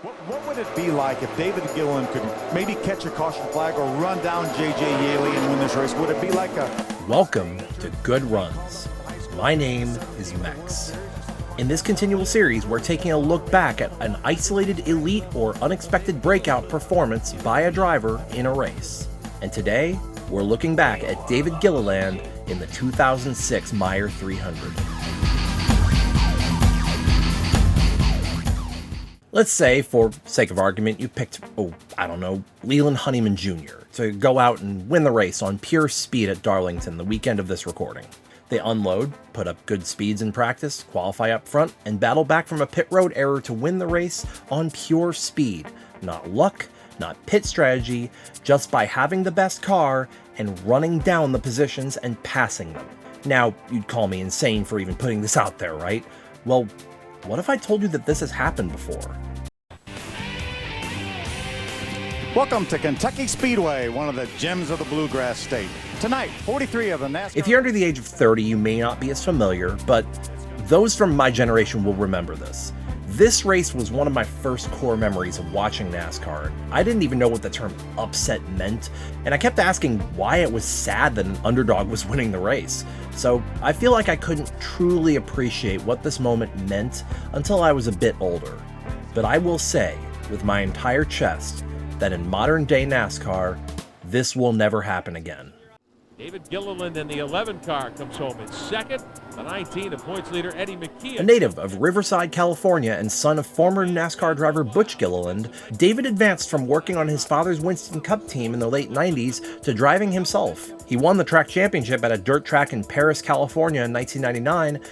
What would it be like if David Gilliland could maybe catch a caution flag or run down J.J. Yaley and win this race? Would it be like a... Welcome to Good Runs. My name is Mex. In this continual series, we're taking a look back at an isolated elite or unexpected breakout performance by a driver in a race. And today, we're looking back at David Gilliland in the 2006 Meijer 300. Let's say, for sake of argument, you picked, Leland Honeyman Jr. to go out and win the race on pure speed at Darlington the weekend of this recording. They unload, put up good speeds in practice, qualify up front, and battle back from a pit road error to win the race on pure speed. Not luck, not pit strategy, just by having the best car and running down the positions and passing them. Now, you'd call me insane for even putting this out there, right? Well, what if I told you that this has happened before? Welcome to Kentucky Speedway, one of the gems of the Bluegrass State. Tonight, 43 of the NASCAR... If you're under the age of 30, you may not be as familiar, but those from my generation will remember this. This race was one of my first core memories of watching NASCAR. I didn't even know what the term upset meant, and I kept asking why it was sad that an underdog was winning the race. So I feel like I couldn't truly appreciate what this moment meant until I was a bit older. But I will say, with my entire chest, that in modern day NASCAR, this will never happen again. David Gilliland in the 11 car comes home in second. The 19, the points leader, Eddie McKeon. A native of Riverside, California, and son of former NASCAR driver Butch Gilliland, David advanced from working on his father's Winston Cup team in the late 90s to driving himself. He won the track championship at a dirt track in Paris, California in 1999,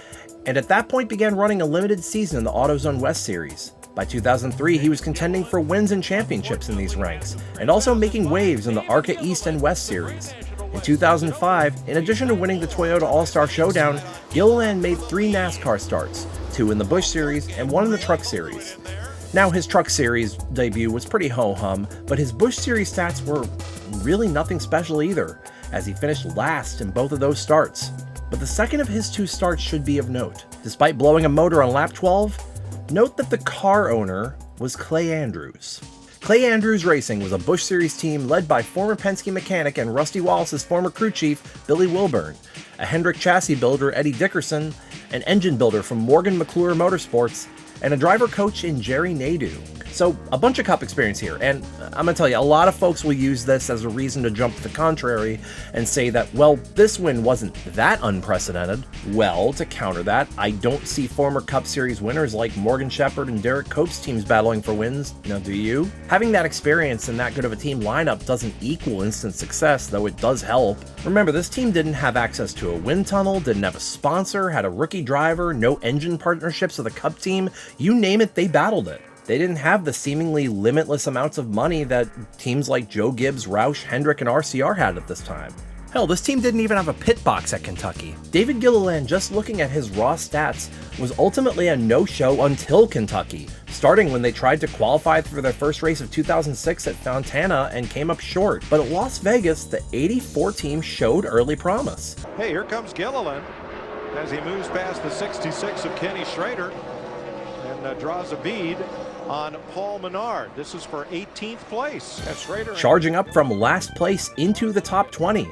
and at that point began running a limited season in the AutoZone West Series. By 2003, he was contending for wins and championships in these ranks, and also making waves in the ARCA East and West Series. In 2005, in addition to winning the Toyota All-Star Showdown, Gilliland made 3 NASCAR starts, 2 in the Busch Series and 1 in the Truck Series. Now, his Truck Series debut was pretty ho-hum, but his Busch Series stats were really nothing special either, as he finished last in both of those starts. But the second of his 2 starts should be of note. Despite blowing a motor on lap 12, note that the car owner was Clay Andrews. Clay Andrews Racing was a Busch Series team led by former Penske mechanic and Rusty Wallace's former crew chief, Billy Wilburn, a Hendrick chassis builder, Eddie Dickerson, an engine builder from Morgan McClure Motorsports, and a driver coach in Jerry Nadeau. So a bunch of Cup experience here, and I'm gonna tell you, a lot of folks will use this as a reason to jump to the contrary and say that, well, this win wasn't that unprecedented. Well, to counter that, I don't see former Cup Series winners like Morgan Shepherd and Derek Cope's teams battling for wins. Now, do you? Having that experience and that good of a team lineup doesn't equal instant success, though it does help. Remember, this team didn't have access to a wind tunnel, didn't have a sponsor, had a rookie driver, no engine partnerships with a Cup team. You name it, they battled it. They didn't have the seemingly limitless amounts of money that teams like Joe Gibbs, Roush, Hendrick, and RCR had at this time. Hell, this team didn't even have a pit box at Kentucky. David Gilliland, just looking at his raw stats, was ultimately a no-show until Kentucky, starting when they tried to qualify for their first race of 2006 at Fontana and came up short. But at Las Vegas, the 84 team showed early promise. Hey, here comes Gilliland as he moves past the 66 of Kenny Schrader and draws a bead on Paul Menard. This is for 18th place. Schrader charging up from last place into the top 20.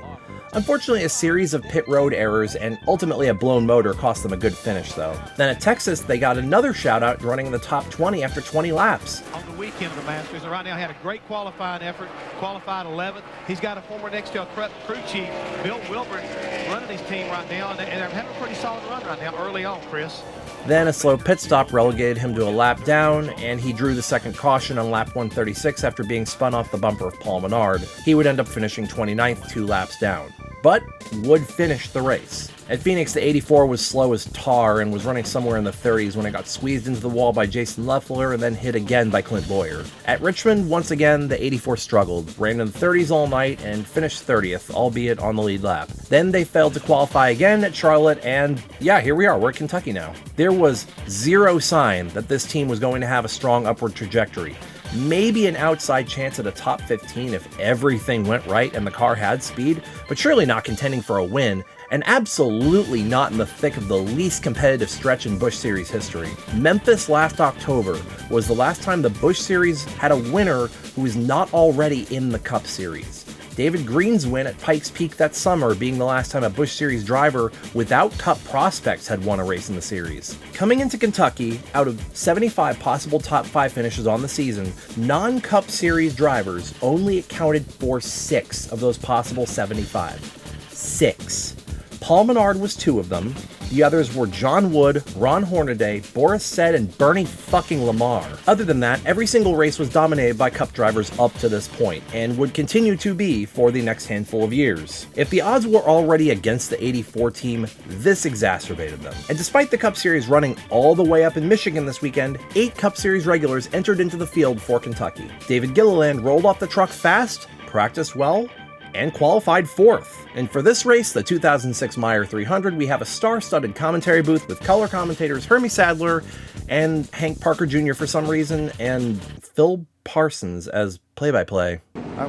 Unfortunately, a series of pit road errors and ultimately a blown motor cost them a good finish, though. Then at Texas, they got another shout-out running in the top 20 after 20 laps. On the weekend of the Masters, and right now he had a great qualifying effort, qualified 11th. He's got a former Nextel crew chief, Bill Wilburn, running his team right now, and they're having a pretty solid run right now early on, Chris. Then a slow pit stop relegated him to a lap down, and he drew the second caution on lap 136 after being spun off the bumper of Paul Menard. He would end up finishing 29th 2 laps down, but would finish the race. At Phoenix, the 84 was slow as tar and was running somewhere in the 30s when it got squeezed into the wall by Jason Leffler and then hit again by Clint Boyer. At Richmond, once again, the 84 struggled, ran in the 30s all night and finished 30th, albeit on the lead lap. Then they failed to qualify again at Charlotte, and yeah, here we are, we're at Kentucky now. There was zero sign that this team was going to have a strong upward trajectory. Maybe an outside chance at a top 15 if everything went right and the car had speed, but surely not contending for a win, and absolutely not in the thick of the least competitive stretch in Busch Series history. Memphis last October was the last time the Busch Series had a winner who was not already in the Cup Series. David Green's win at Pikes Peak that summer being the last time a Busch Series driver without Cup prospects had won a race in the series. Coming into Kentucky, out of 75 possible top 5 finishes on the season, non-Cup Series drivers only accounted for 6 of those possible 75. 6. Paul Menard was 2 of them. The others were John Wood, Ron Hornaday, Boris Said, and Bernie fucking Lamar. Other than that, every single race was dominated by Cup drivers up to this point, and would continue to be for the next handful of years. If the odds were already against the 84 team, this exacerbated them. And despite the Cup Series running all the way up in Michigan this weekend, 8 Cup Series regulars entered into the field for Kentucky. David Gilliland rolled off the truck fast, practiced well, and qualified 4th. And for this race, the 2006 Meijer 300, we have a star-studded commentary booth with color commentators Hermie Sadler and Hank Parker Jr. for some reason, and Phil Parsons as play-by-play.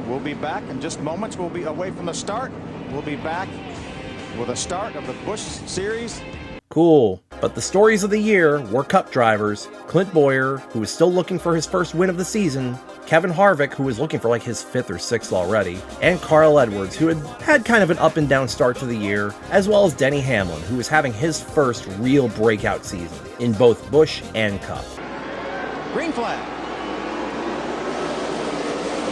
We'll be back in just moments. We'll be away from the start. We'll be back with a start of the Busch Series. Cool. But the stories of the year were Cup drivers: Clint Bowyer, who was still looking for his first win of the season, Kevin Harvick, who was looking for like his 5th or 6th already, and Carl Edwards, who had kind of an up and down start to the year, as well as Denny Hamlin, who was having his first real breakout season in both Busch and Cup. Green flag.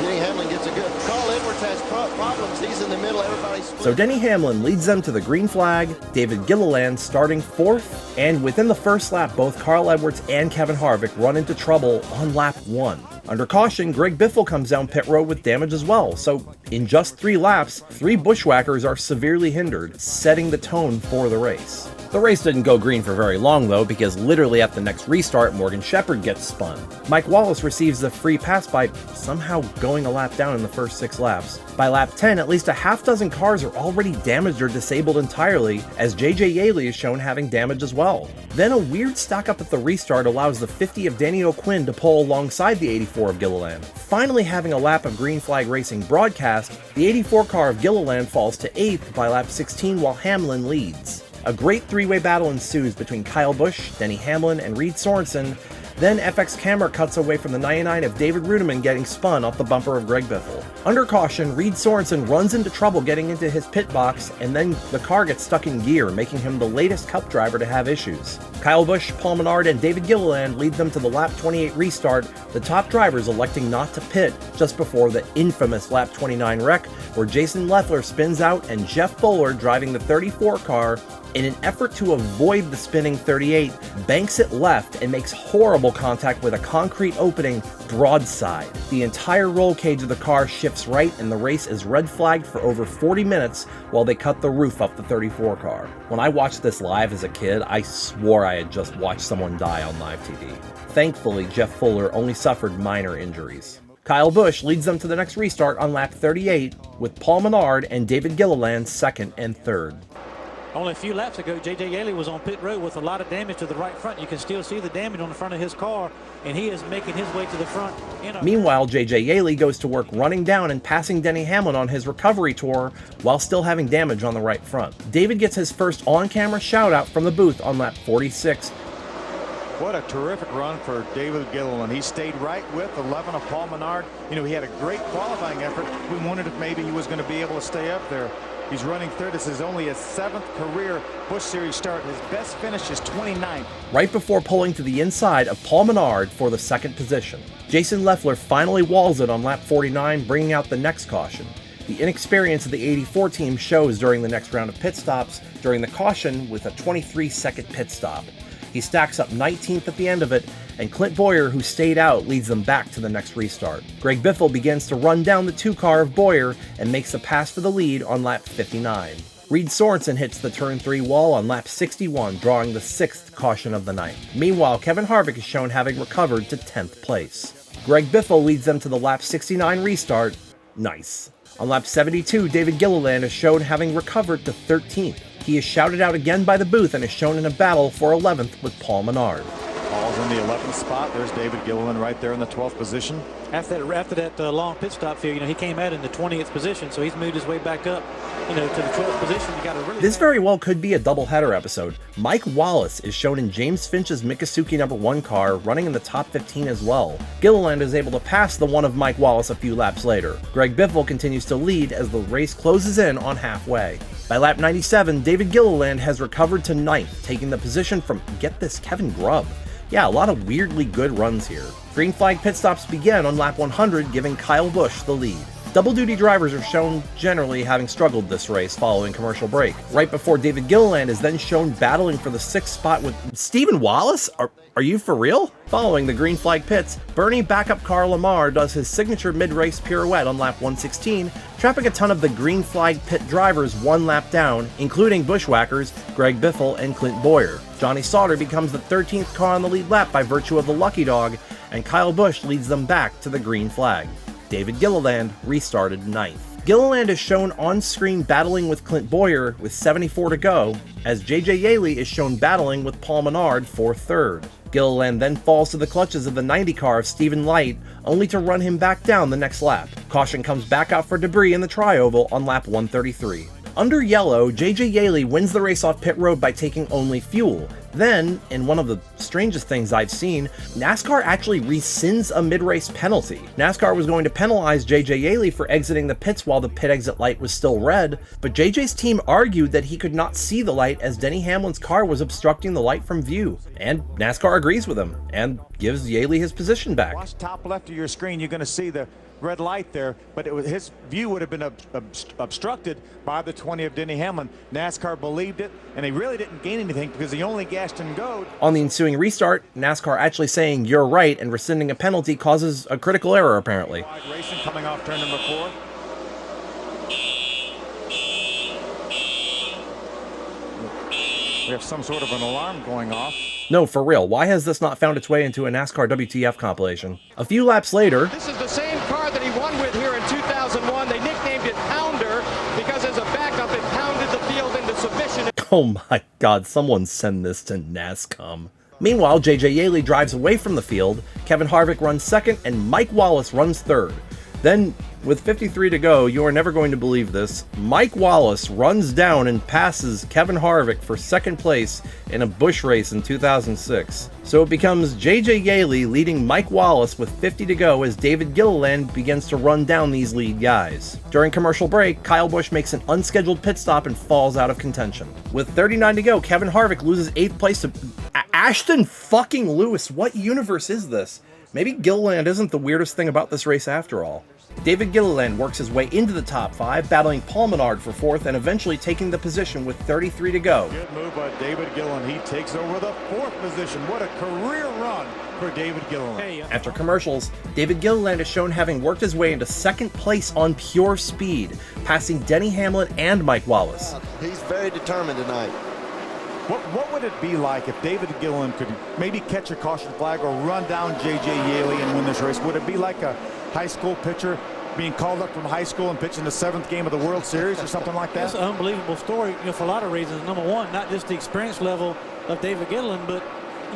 Denny Hamlin gets a good. Carl Edwards has problems. He's in the middle. Everybody's split. So Denny Hamlin leads them to the green flag, David Gilliland starting 4th, and within the first lap, both Carl Edwards and Kevin Harvick run into trouble on lap 1. Under caution, Greg Biffle comes down pit road with damage as well, so in just 3 laps, 3 bushwhackers are severely hindered, setting the tone for the race. The race didn't go green for very long though, because literally at the next restart, Morgan Shepherd gets spun. Mike Wallace receives the free pass by somehow going a lap down in the first 6 laps. By lap 10, at least a half dozen cars are already damaged or disabled entirely, as JJ Yaley is shown having damage as well. Then a weird stock up at the restart allows the 50 of Danny O'Quinn to pull alongside the 84 of Gilliland. Finally having a lap of green flag racing broadcast, the 84 car of Gilliland falls to 8th by lap 16 while Hamlin leads. A great 3-way battle ensues between Kyle Busch, Denny Hamlin, and Reed Sorensen. Then FX camera cuts away from the 99 of David Rudiman getting spun off the bumper of Greg Biffle. Under caution, Reed Sorensen runs into trouble getting into his pit box, and then the car gets stuck in gear, making him the latest Cup driver to have issues. Kyle Busch, Paul Menard, and David Gilliland lead them to the lap 28 restart, the top drivers electing not to pit just before the infamous lap 29 wreck, where Jason Leffler spins out and Jeff Bullard, driving the 34 car, in an effort to avoid the spinning 38, banks it left and makes horrible contact with a concrete opening broadside. The entire roll cage of the car shifts right, and the race is red flagged for over 40 minutes while they cut the roof off the 34 car. When I watched this live as a kid, I swore I had just watched someone die on live TV. Thankfully, Jeff Fuller only suffered minor injuries. Kyle Busch leads them to the next restart on lap 38, with Paul Menard and David Gilliland 2nd and 3rd. Only a few laps ago, J.J. Yaley was on pit road with a lot of damage to the right front. You can still see the damage on the front of his car, and he is making his way to the front. Meanwhile, J.J. Yaley goes to work running down and passing Denny Hamlin on his recovery tour while still having damage on the right front. David gets his first on-camera shout-out from the booth on lap 46. What a terrific run for David Gilliland. He stayed right with 11 of Paul Menard. You know, he had a great qualifying effort. We wondered if maybe he was going to be able to stay up there. He's running 3rd. This is only his 7th career Busch Series start. His best finish is 29th. Right before pulling to the inside of Paul Menard for the 2nd position. Jason Leffler finally walls it on lap 49, bringing out the next caution. The inexperience of the 84 team shows during the next round of pit stops during the caution with a 23-second pit stop. He stacks up 19th at the end of it, and Clint Bowyer, who stayed out, leads them back to the next restart. Greg Biffle begins to run down the 2 car of Bowyer and makes a pass for the lead on lap 59. Reed Sorensen hits the turn 3 wall on lap 61, drawing the 6th caution of the night. Meanwhile, Kevin Harvick is shown having recovered to 10th place. Greg Biffle leads them to the lap 69 restart. Nice. On lap 72, David Gilliland is shown having recovered to 13th. He is shouted out again by the booth and is shown in a battle for 11th with Paul Menard. Paul's in the 11th spot. There's David Gilliland right there in the 12th position. After that long pit stop field, he came out in the 20th position, so he's moved his way back up, to the 12th position. You got to really. This very well could be a doubleheader episode. Mike Wallace is shown in James Finch's Miccosukee #1 car, running in the top 15 as well. Gilliland is able to pass the one of Mike Wallace a few laps later. Greg Biffle continues to lead as the race closes in on halfway. By lap 97, David Gilliland has recovered to 9th, taking the position from, get this, Kevin Grubb. Yeah, a lot of weirdly good runs here. Green flag pit stops begin on lap 100, giving Kyle Busch the lead. Double-duty drivers are shown generally having struggled this race following commercial break. Right before David Gilliland is then shown battling for the 6th spot with Stephen Wallace? Are you for real? Following the green flag pits, Bernie backup car Lamar does his signature mid-race pirouette on lap 116, trapping a ton of the green flag pit drivers one lap down, including bushwhackers Greg Biffle and Clint Boyer. Johnny Sauter becomes the 13th car on the lead lap by virtue of the lucky dog, and Kyle Busch leads them back to the green flag. David Gilliland restarted 9th. Gilliland is shown on screen battling with Clint Boyer with 74 to go, as JJ Yeley is shown battling with Paul Menard for 3rd. Gilliland then falls to the clutches of the 90 car of Stephen Light, only to run him back down the next lap. Caution comes back out for debris in the tri-oval on lap 133. Under yellow, JJ Yeley wins the race off pit road by taking only fuel. Then, in one of the strangest things I've seen, NASCAR actually rescinds a mid-race penalty. NASCAR was going to penalize JJ Yeley for exiting the pits while the pit exit light was still red, but JJ's team argued that he could not see the light as Denny Hamlin's car was obstructing the light from view. And NASCAR agrees with him and gives Yeley his position back. Watch top left of your screen, you're going to see the red light there, but his view would have been obstructed by the 20 of Denny Hamlin. NASCAR believed it, and he really didn't gain anything because he only gassed and go. On the ensuing restart, NASCAR actually saying you're right and rescinding a penalty causes a critical error apparently. Wide racing coming off turn number 4. We have some sort of an alarm going off. No, for real, why has this not found its way into a NASCAR WTF compilation? A few laps later... This is the same car that he won with here in 2001. They nicknamed it Pounder because as a backup it pounded the field into submission. Oh my god, someone send this to NASCOM. Meanwhile, JJ Yeley drives away from the field, Kevin Harvick runs 2nd, and Mike Wallace runs 3rd. Then, with 53 to go, you are never going to believe this, Mike Wallace runs down and passes Kevin Harvick for 2nd place in a Busch race in 2006. So it becomes JJ Yeley leading Mike Wallace with 50 to go as David Gilliland begins to run down these lead guys. During commercial break, Kyle Busch makes an unscheduled pit stop and falls out of contention. With 39 to go, Kevin Harvick loses 8th place to Ashton fucking Lewis. What universe is this? Maybe Gilliland isn't the weirdest thing about this race after all. David Gilliland works his way into the top 5, battling Paul Menard for 4th and eventually taking the position with 33 to go. Good move by David Gilliland. He takes over the 4th position. What a career run for David Gilliland. After commercials, David Gilliland is shown having worked his way into 2nd place on pure speed, passing Denny Hamlin and Mike Wallace. He's very determined tonight. What would it be like if David Gilliland could maybe catch a caution flag or run down JJ Yeley and win this race? Would it be like a high school pitcher being called up from high school and pitching the 7th game of the World Series or something like that? It's an unbelievable story, for a lot of reasons. Number one, not just the experience level of David Gilliland, but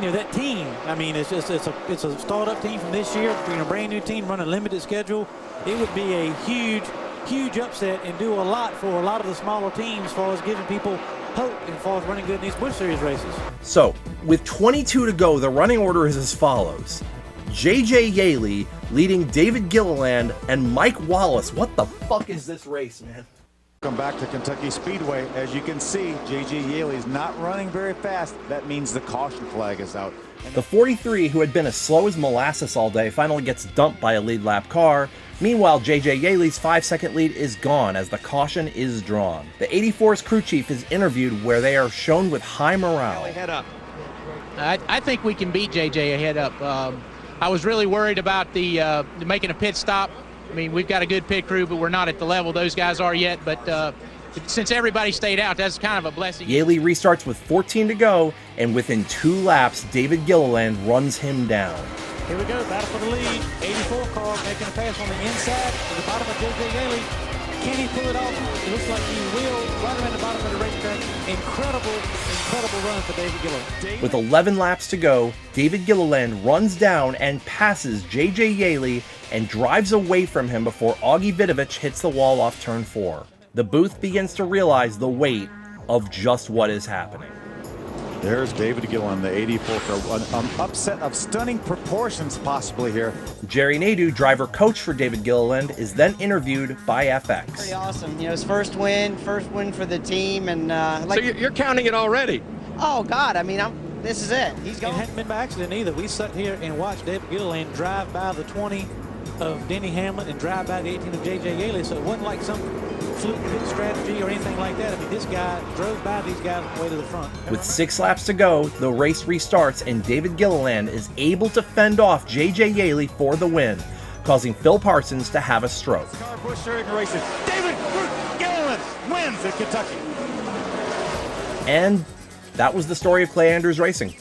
that team. I mean, it's a startup team from this year, a brand new team running a limited schedule. It would be a huge upset and do a lot for a lot of the smaller teams as far as giving people hope and as far as running good in these Busch Series races. So, with 22 to go, the running order is as follows. JJ Yeley leading David Gilliland and Mike Wallace. What the fuck is this race, man? Welcome back to Kentucky Speedway. As you can see, JJ Yeley is not running very fast. That means the caution flag is out. The 43, who had been as slow as molasses all day, finally gets dumped by a lead lap car. Meanwhile, JJ Yeley's 5-second lead is gone as the caution is drawn. The 84's crew chief is interviewed where they are shown with high morale. Head up. I think we can beat JJ a head up. I was really worried about the making a pit stop. I mean, we've got a good pit crew, but we're not at the level those guys are yet. But since everybody stayed out, that's kind of a blessing. Yeley restarts with 14 to go, and within 2 laps, David Gilliland runs him down. Here we go, battle for the lead. 84 car making a pass on the inside to the bottom of JJ Yeley. Can he pull it off? It looks like he will. Right around the bottom of the racetrack. Incredible incredible run for David Gilliland. With 11 laps to go, David Gilliland runs down and passes J.J. Yaley and drives away from him before Augie Vidovich hits the wall off turn 4. The booth begins to realize the weight of just what is happening. There's David Gilliland, the 84 car. An upset of stunning proportions possibly here. Jerry Nadeau, driver coach for David Gilliland, is then interviewed by FX. Pretty awesome. You know, his first win for the team, and so you're counting it already. Oh God, I mean, this is it. He's going. It hadn't been by accident either. We sat here and watched David Gilliland drive by the 20 of Denny Hamlin and drive by the 18 of J.J. Yaley, so it wasn't like some fluke strategy or anything like that. I mean, this guy drove by these guys on the way to the front. With 6 laps to go, the race restarts and David Gilliland is able to fend off J.J. Yaley for the win, causing Phil Parsons to have a stroke. NASCAR Busch Stadium races. David Gilliland wins at Kentucky. And that was the story of Clay Andrews Racing.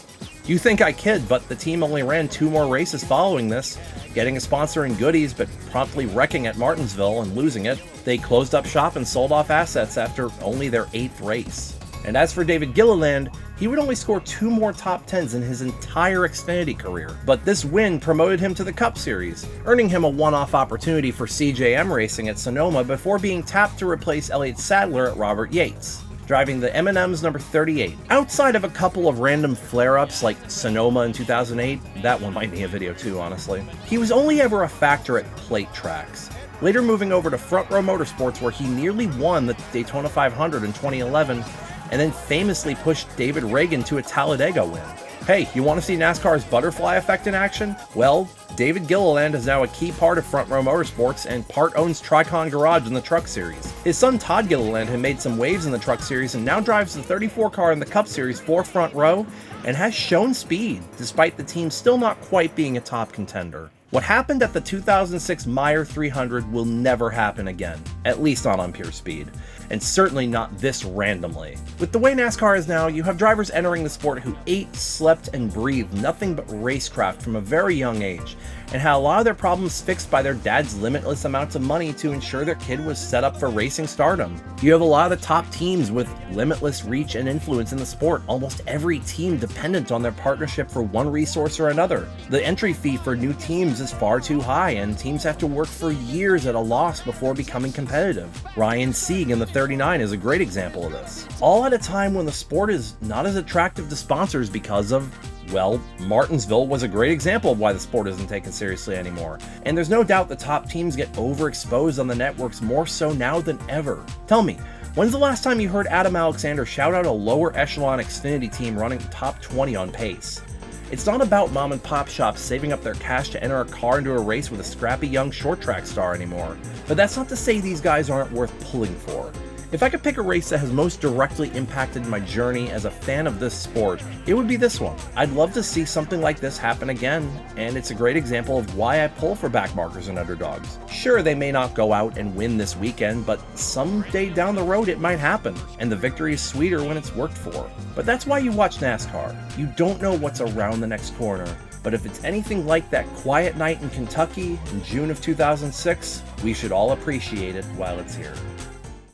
You think I kid, but the team only ran 2 more races following this, getting a sponsor and goodies, but promptly wrecking at Martinsville and losing it. They closed up shop and sold off assets after only their 8th race. And as for David Gilliland, he would only score 2 more top 10s in his entire Xfinity career. But this win promoted him to the Cup Series, earning him a one-off opportunity for CJM Racing at Sonoma before being tapped to replace Elliott Sadler at Robert Yates, driving the M&M's number 38. Outside of a couple of random flare-ups like Sonoma in 2008, that one might be a video too, honestly, he was only ever a factor at plate tracks, later moving over to Front Row Motorsports where he nearly won the Daytona 500 in 2011, and then famously pushed David Reagan to a Talladega win. Hey, you want to see NASCAR's butterfly effect in action? Well, David Gilliland is now a key part of Front Row Motorsports and part owns Tricon Garage in the Truck Series. His son Todd Gilliland had made some waves in the Truck Series and now drives the 34 car in the Cup Series for Front Row and has shown speed, despite the team still not quite being a top contender. What happened at the 2006 Meijer 300 will never happen again, at least not on pure speed, and certainly not this randomly. With the way NASCAR is now, you have drivers entering the sport who ate, slept, and breathed nothing but racecraft from a very young age, and had a lot of their problems fixed by their dad's limitless amounts of money to ensure their kid was set up for racing stardom. You have a lot of the top teams with limitless reach and influence in the sport, almost every team dependent on their partnership for one resource or another. The entry fee for new teams is far too high, and teams have to work for years at a loss before becoming competitive. Ryan Sieg in the 39 is a great example of this. All at a time when the sport is not as attractive to sponsors because of, well, Martinsville was a great example of why the sport isn't taken seriously anymore. And there's no doubt the top teams get overexposed on the networks more so now than ever. Tell me, when's the last time you heard Adam Alexander shout out a lower echelon Xfinity team running top 20 on pace? It's not about mom and pop shops saving up their cash to enter a car into a race with a scrappy young short track star anymore. But that's not to say these guys aren't worth pulling for. If I could pick a race that has most directly impacted my journey as a fan of this sport, it would be this one. I'd love to see something like this happen again, and it's a great example of why I pull for backmarkers and underdogs. Sure, they may not go out and win this weekend, but someday down the road it might happen, and the victory is sweeter when it's worked for. But that's why you watch NASCAR. You don't know what's around the next corner. But if it's anything like that quiet night in Kentucky in June of 2006, we should all appreciate it while it's here.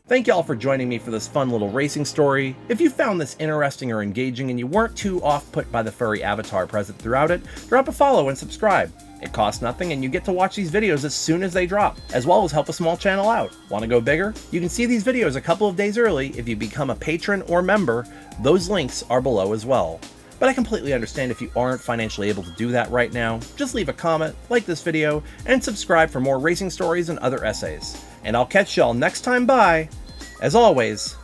Thank y'all for joining me for this fun little racing story. If you found this interesting or engaging and you weren't too off-put by the furry avatar present throughout it, drop a follow and subscribe. It costs nothing and you get to watch these videos as soon as they drop, as well as help a small channel out. Want to go bigger? You can see these videos a couple of days early if you become a patron or member. Those links are below as well. But I completely understand if you aren't financially able to do that right now. Just leave a comment, like this video, and subscribe for more racing stories and other essays. And I'll catch y'all next time. Bye. As always,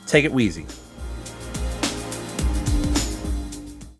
take it wheezy.